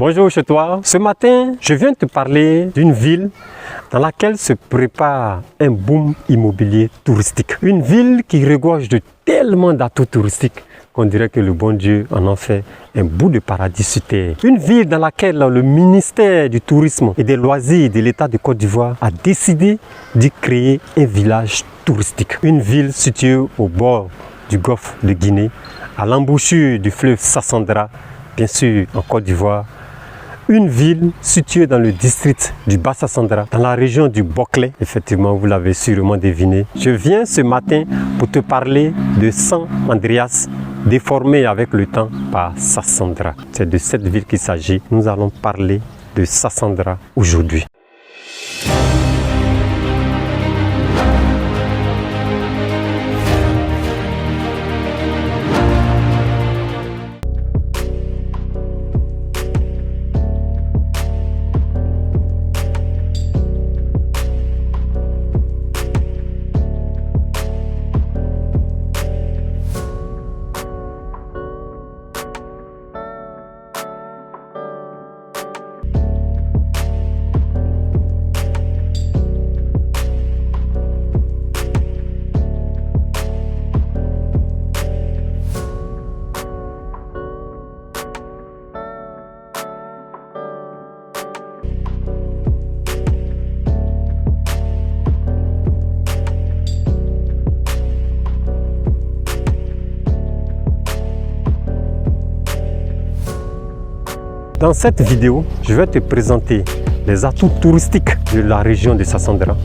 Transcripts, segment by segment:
Bonjour chez toi. Ce matin, je viens te parler d'une ville dans laquelle se prépare un boom immobilier touristique. Une ville qui regorge de tellement d'atouts touristiques qu'on dirait que le bon Dieu en a fait un bout de paradis sur terre. Une ville dans laquelle le ministère du Tourisme et des Loisirs de l'État de Côte d'Ivoire a décidé d'y créer un village touristique. Une ville située au bord du golfe de Guinée, à l'embouchure du fleuve Sassandra, bien sûr en Côte d'Ivoire. Une ville située dans le district du Bas-Sassandra, dans la région du Boclé. Effectivement, vous l'avez sûrement deviné. Je viens ce matin pour te parler de San Andreas, déformé avec le temps par Sassandra. C'est de cette ville qu'il s'agit. Nous allons parler de Sassandra aujourd'hui. Dans cette vidéo, je vais te présenter les atouts touristiques de la région de Sassandra.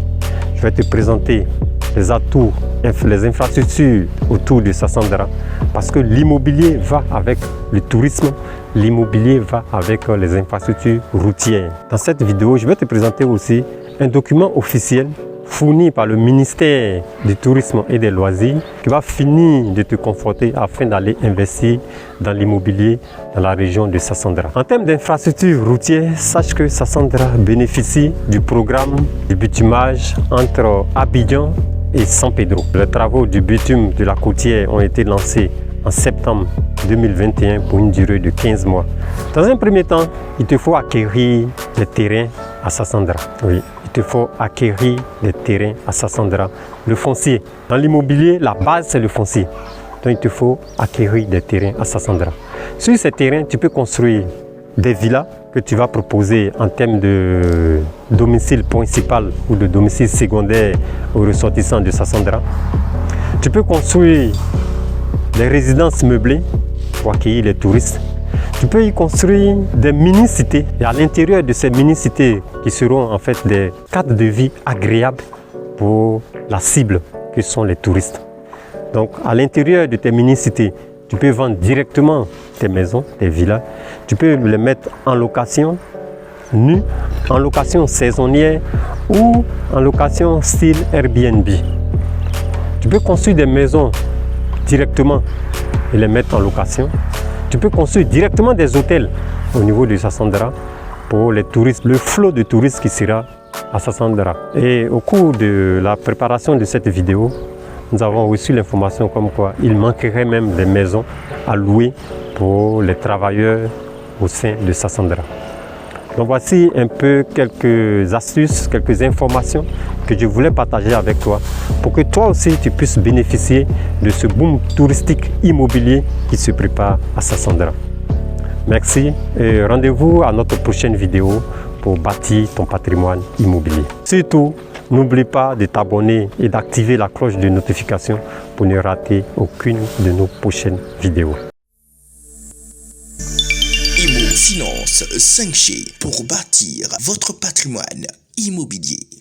Je vais te présenter les atouts, les infrastructures autour de Sassandra, parce que l'immobilier va avec le tourisme, l'immobilier va avec les infrastructures routières. Dans cette vidéo, je vais te présenter aussi un document officiel fourni par le ministère du Tourisme et des Loisirs qui va finir de te conforter afin d'aller investir dans l'immobilier dans la région de Sassandra. En termes d'infrastructures routières, sache que Sassandra bénéficie du programme du bitumage entre Abidjan et San Pedro. Les travaux du bitume de la côtière ont été lancés en septembre 2021 pour une durée de 15 mois. Dans un premier temps, il te faut acquérir des terrains à Sassandra. Oui. Il te faut acquérir des terrains à Sassandra. Le foncier. Dans l'immobilier, la base, c'est le foncier. Donc, il te faut acquérir des terrains à Sassandra. Sur ces terrains, tu peux construire des villas que tu vas proposer en termes de domicile principal ou de domicile secondaire aux ressortissants de Sassandra. Tu peux construire des résidences meublées pour accueillir les touristes. Tu peux y construire des mini-cités et à l'intérieur de ces mini-cités qui seront en fait des cadres de vie agréables pour la cible que sont les touristes. Donc à l'intérieur de tes mini-cités, tu peux vendre directement tes maisons, tes villas. Tu peux les mettre en location nue, en location saisonnière ou en location style Airbnb. Tu peux construire des maisons directement et les mettre en location. Tu peux construire directement des hôtels au niveau de Sassandra pour les touristes, le flot de touristes qui sera à Sassandra. Et au cours de la préparation de cette vidéo, nous avons reçu l'information comme quoi il manquerait même des maisons à louer pour les travailleurs au sein de Sassandra. Donc voici un peu quelques astuces, quelques informations que je voulais partager avec toi pour que toi aussi tu puisses bénéficier de ce boom touristique immobilier qui se prépare à Sassandra. Merci et rendez-vous à notre prochaine vidéo pour bâtir ton patrimoine immobilier. Surtout, n'oublie pas de t'abonner et d'activer la cloche de notification pour ne rater aucune de nos prochaines vidéos. Finance 5G pour bâtir votre patrimoine immobilier.